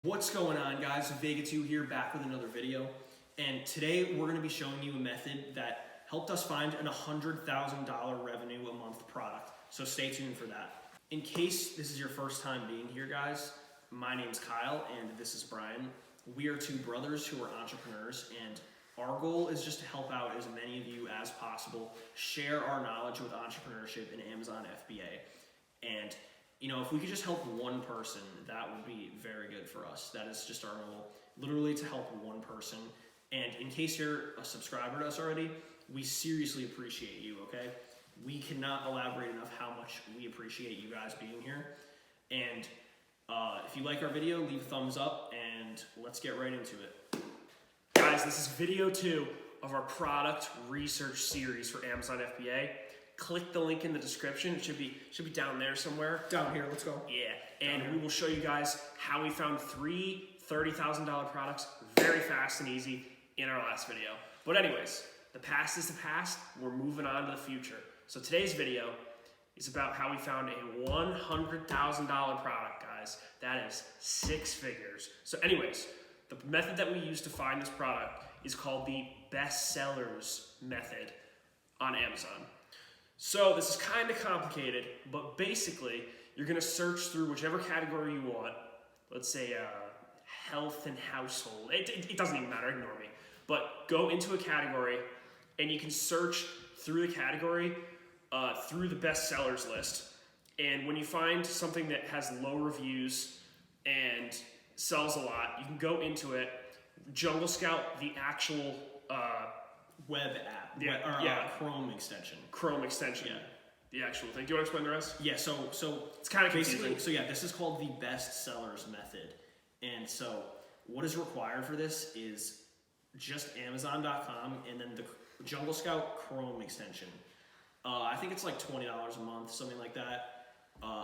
What's going on, guys? Vega2 here, back with another video. And today we're going to be showing you a method that helped us find an $100,000 revenue a month product. So stay tuned for that. In case this is your first time being here, guys, my name's Kyle and this is Brian. We are two brothers who are entrepreneurs, and our goal is just to help out as many of you as possible, share our knowledge with entrepreneurship in Amazon FBA. And if we could just help one person, that would be very good for us. That is just our goal, literally to help one person. And in case you're a subscriber to us already, we seriously appreciate you, okay? We cannot elaborate enough how much we appreciate you guys being here. And if you like our video, leave a thumbs up and let's get right into it. Guys, this is video 2 of our product research series for Amazon FBA. Click the link in the description. It should be down there somewhere. Down here, let's go. Yeah, and we will show you guys how we found 3 $30,000 products very fast and easy in our last video. But anyways, the past is the past. We're moving on to the future. So today's video is about how we found a $100,000 product, guys. That is 6 figures. So anyways, the method that we use to find this product is called the best sellers method on Amazon. So this is kind of complicated, but basically you're going to search through whichever category you want. Let's say health and household. It doesn't even matter, ignore me. But go into a category and you can search through the category through the best sellers list. And when you find something that has low reviews and sells a lot, you can go into it. Jungle Scout, the actual web app. Chrome extension. Chrome extension. Yeah. The actual thing. Do you want to explain the rest? Yeah, so It's kind of basically, confusing. this is called the best sellers method. And so what is required for this is just Amazon.com and then the Jungle Scout Chrome extension. I think it's like $20 a month, something like that.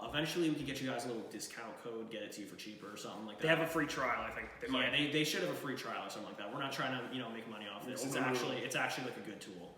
Eventually we can get you guys a little discount code, get it to you for cheaper or something like that. They have a free trial, I think. They should have a free trial or something like that. We're not trying to make money off this. It's actually like a good tool.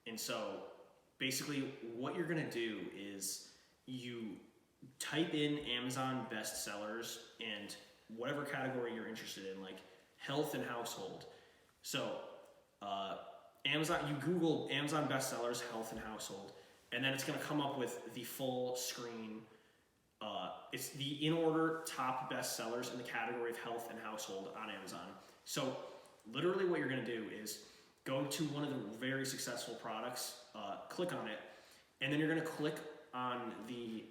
And so basically what you're gonna do is you type in Amazon best sellers and whatever category you're interested in, like health and household. So you Google Amazon best sellers health and household, and then it's gonna come up with the full screen. It's the in order top best sellers in the category of health and household on Amazon. So literally what you're gonna do is go to one of the very successful products, click on it, and then you're gonna click on the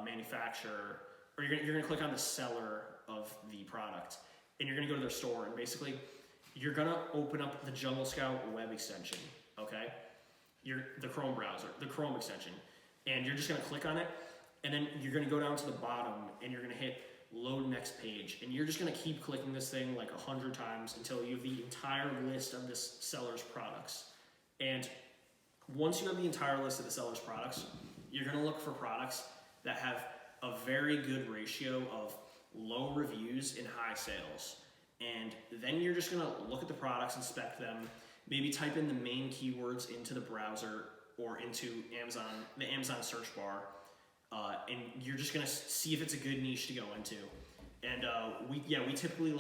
manufacturer, or you're gonna click on the seller of the product, and you're gonna go to their store, and basically you're gonna open up the Jungle Scout web extension, okay? The Chrome browser, the Chrome extension, and you're just gonna click on it, and then you're gonna go down to the bottom, and you're gonna hit load next page, and you're just gonna keep clicking this thing like 100 times until you have the entire list of this seller's products. And once you have the entire list of the seller's products, you're gonna look for products that have a very good ratio of low reviews and high sales. And then you're just gonna look at the products, inspect them, maybe type in the main keywords into the browser or into the Amazon search bar, and you're just gonna see if it's a good niche to go into. And we typically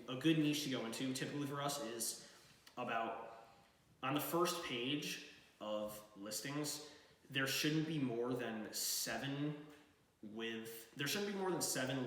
a good niche to go into, typically for us, is about on the first page of listings, there shouldn't be more than 7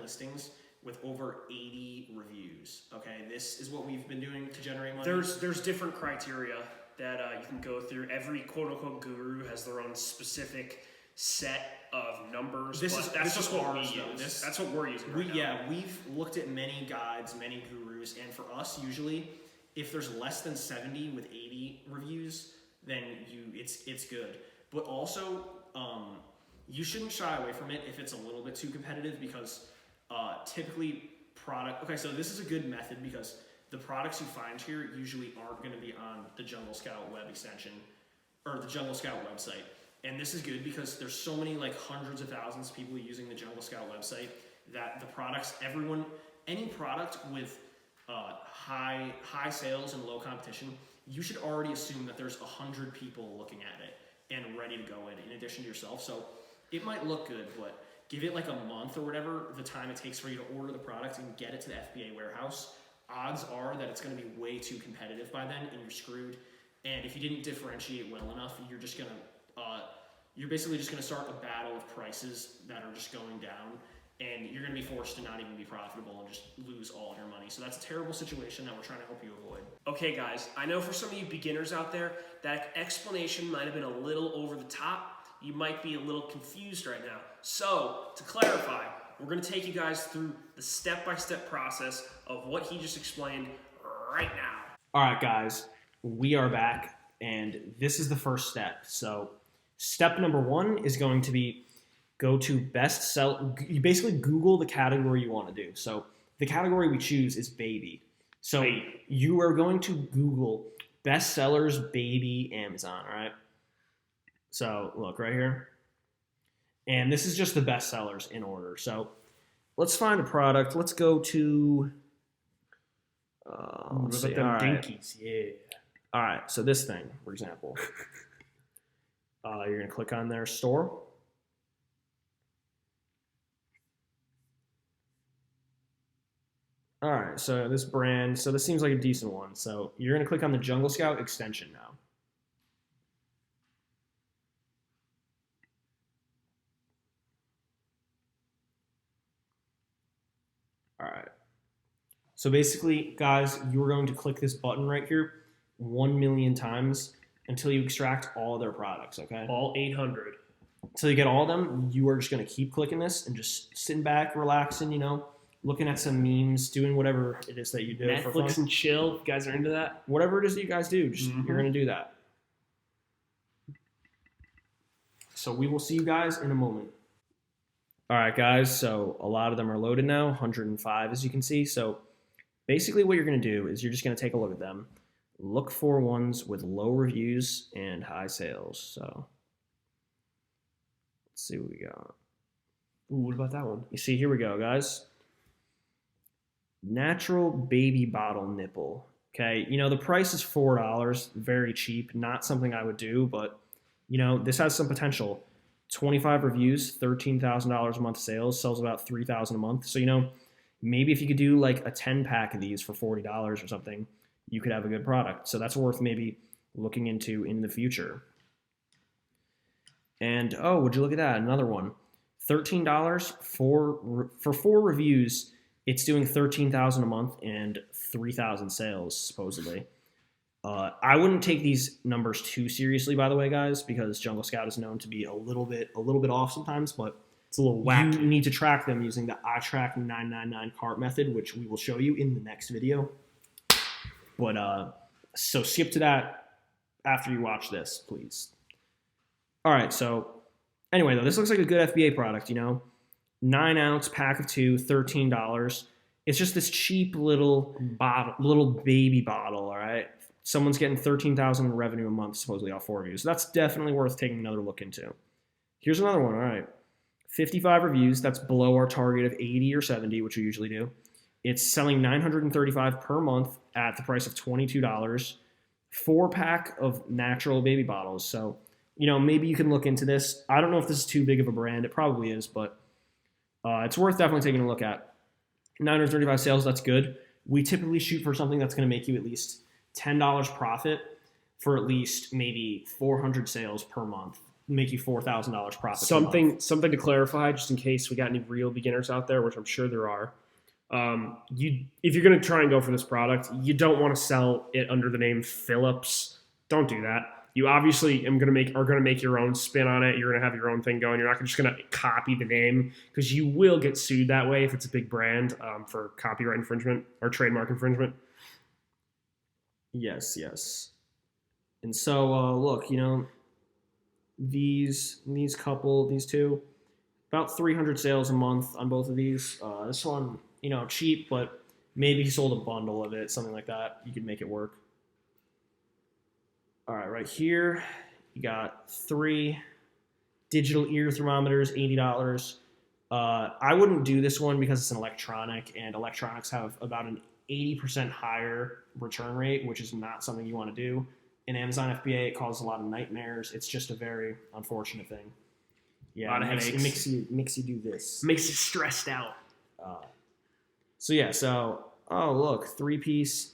listings with over 80 reviews. Okay, this is what we've been doing to generate money. There's different criteria that you can go through. Every quote-unquote guru has their own specific set of numbers. That's just what we use. That's what we're using right now. We've looked at many guides, many gurus, and for us, usually, if there's less than 70 with 80 reviews, then it's good. But also, you shouldn't shy away from it if it's a little bit too competitive, because typically okay, so this is a good method because the products you find here usually aren't going to be on the Jungle Scout web extension or the Jungle Scout website. And this is good because there's so many, hundreds of thousands of people using the Jungle Scout website that the products, any product with high sales and low competition, you should already assume that there's 100 people looking at it and ready to go in addition to yourself. So it might look good, but give it like a month or whatever the time it takes for you to order the product and get it to the FBA warehouse. Odds are that it's going to be way too competitive by then, and you're screwed. And if you didn't differentiate well enough, you're basically just going to start a battle of prices that are just going down, and you're going to be forced to not even be profitable and just lose all of your money. So that's a terrible situation that we're trying to help you avoid. Okay, guys, I know for some of you beginners out there, that explanation might have been a little over the top. You might be a little confused right now. So, to clarify, we're going to take you guys through the step-by-step process of what he just explained right now. All right, guys, we are back, and this is the first step. So, step number 1 is going to be go to best sell. You basically Google the category you want to do. So, the category we choose is baby. So, you are going to Google best sellers baby Amazon, all right? So, look right here. And this is just the best sellers in order. So, let's find a product. Let's go to... let's see. Them All right. dinkies, yeah. All right, so this thing, for example. You're going to click on their store. All right, so this brand, so this seems like a decent one. So you're going to click on the Jungle Scout extension now. All right. So basically, guys, you're going to click this button right here 1 million times until you extract all of their products, okay? All 800. Until you get all of them, you are just going to keep clicking this and just sitting back, relaxing, looking at some memes, doing whatever it is that you do for fun. Netflix and chill. You guys are into that? Whatever it is that you guys do, just you're going to do that. So we will see you guys in a moment. All right, guys, so a lot of them are loaded now, 105 as you can see. So basically what you're going to do is you're just going to take a look at them. Look for ones with low reviews and high sales. So let's see what we got. Ooh, what about that one? You see, here we go, guys. Natural baby bottle nipple. Okay, the price is $4, very cheap, not something I would do, but this has some potential. 25 reviews, $13,000 a month sales, sells about $3,000 a month. So, maybe if you could do like a 10 pack of these for $40 or something, you could have a good product. So that's worth maybe looking into in the future. And oh, would you look at that? Another one. $13 for 4 reviews. It's doing $13,000 a month and 3,000 sales supposedly. I wouldn't take these numbers too seriously, by the way, guys, because Jungle Scout is known to be a little bit off sometimes, but it's a little wacky. You need to track them using the iTrack 999 cart method, which we will show you in the next video. But so skip to that after you watch this, please. All right, so anyway, though, this looks like a good FBA product, 9-ounce pack of 2, $13. It's just this cheap little baby bottle, all right? Someone's getting $13,000 in revenue a month, supposedly off 4 reviews. So that's definitely worth taking another look into. Here's another one, all right. 55 reviews, that's below our target of 80 or 70, which we usually do. It's selling $935 per month at the price of $22. 4-pack of natural baby bottles. So, maybe you can look into this. I don't know if this is too big of a brand. It probably is, but it's worth definitely taking a look at. 935 sales, that's good. We typically shoot for something that's going to make you at least $10 profit for at least maybe 400 sales per month. Make you $4,000 profit. Something to clarify, just in case we got any real beginners out there, which I'm sure there are. If you're going to try and go for this product, you don't want to sell it under the name Phillips. Don't do that. You obviously are going to make your own spin on it. You're going to have your own thing going. You're not just going to copy the name, because you will get sued that way if it's a big brand for copyright infringement or trademark infringement. Yes. And so look, these two, about 300 sales a month on both of these. This one, cheap, but maybe he sold a bundle of it, something like that. You could make it work. All right here, you got 3 digital ear thermometers, $80. I wouldn't do this one because it's an electronic, and electronics have about an 80% higher return rate, which is not something you want to do. In Amazon FBA, it causes a lot of nightmares. It's just a very unfortunate thing. A lot of headaches. It makes you do this. Makes you stressed out. Oh look, 3-piece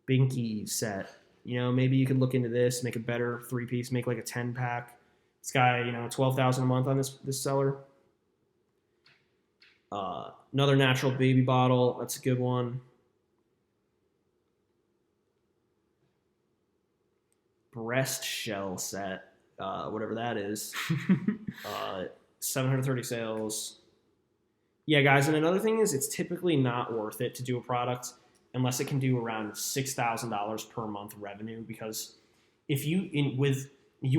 Binky set. Maybe you could look into this, make a better 3-piece, make like a 10-pack. This guy, $12,000 a month on this seller. Another natural baby bottle. That's a good one. Breast shell set, whatever that is. 730 sales. Yeah, guys, and another thing is it's typically not worth it to do a product unless it can do around $6,000 per month revenue, because if you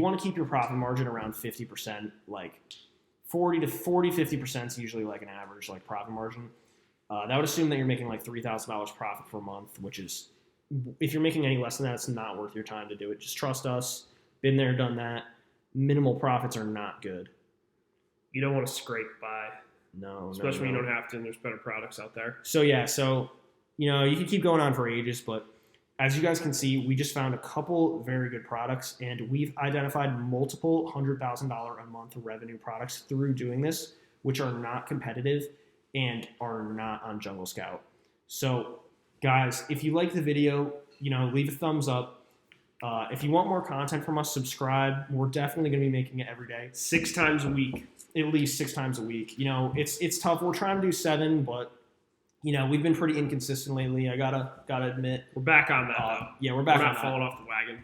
want to keep your profit margin around 50%, like 50% is usually like an average like profit margin. That would assume that you're making like $3,000 profit per month, which is, if you're making any less than that, it's not worth your time to do it. Just trust us. Been there, done that. Minimal profits are not good. You don't want to scrape by. No. Especially when you don't have to, and there's better products out there. So you can keep going on for ages, but as you guys can see, we just found a couple very good products, and we've identified multiple $100,000 a month revenue products through doing this, which are not competitive and are not on Jungle Scout. So, guys, if you like the video, leave a thumbs up. If you want more content from us, subscribe. We're definitely going to be making it every day. 6 times a week. At least 6 times a week. It's tough. We're trying to do 7, but we've been pretty inconsistent lately. I gotta admit. We're back on that. Though. Yeah, we're back. We're on not falling off the wagon.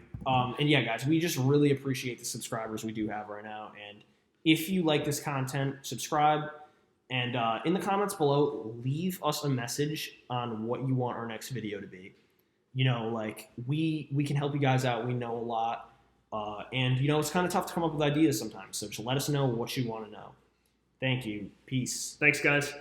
And yeah, guys, we just really appreciate the subscribers we do have right now. And if you like this content, subscribe. And in the comments below, leave us a message on what you want our next video to be. We can help you guys out. We know a lot. And it's kind of tough to come up with ideas sometimes. So just let us know what you want to know. Thank you. Peace. Thanks, guys.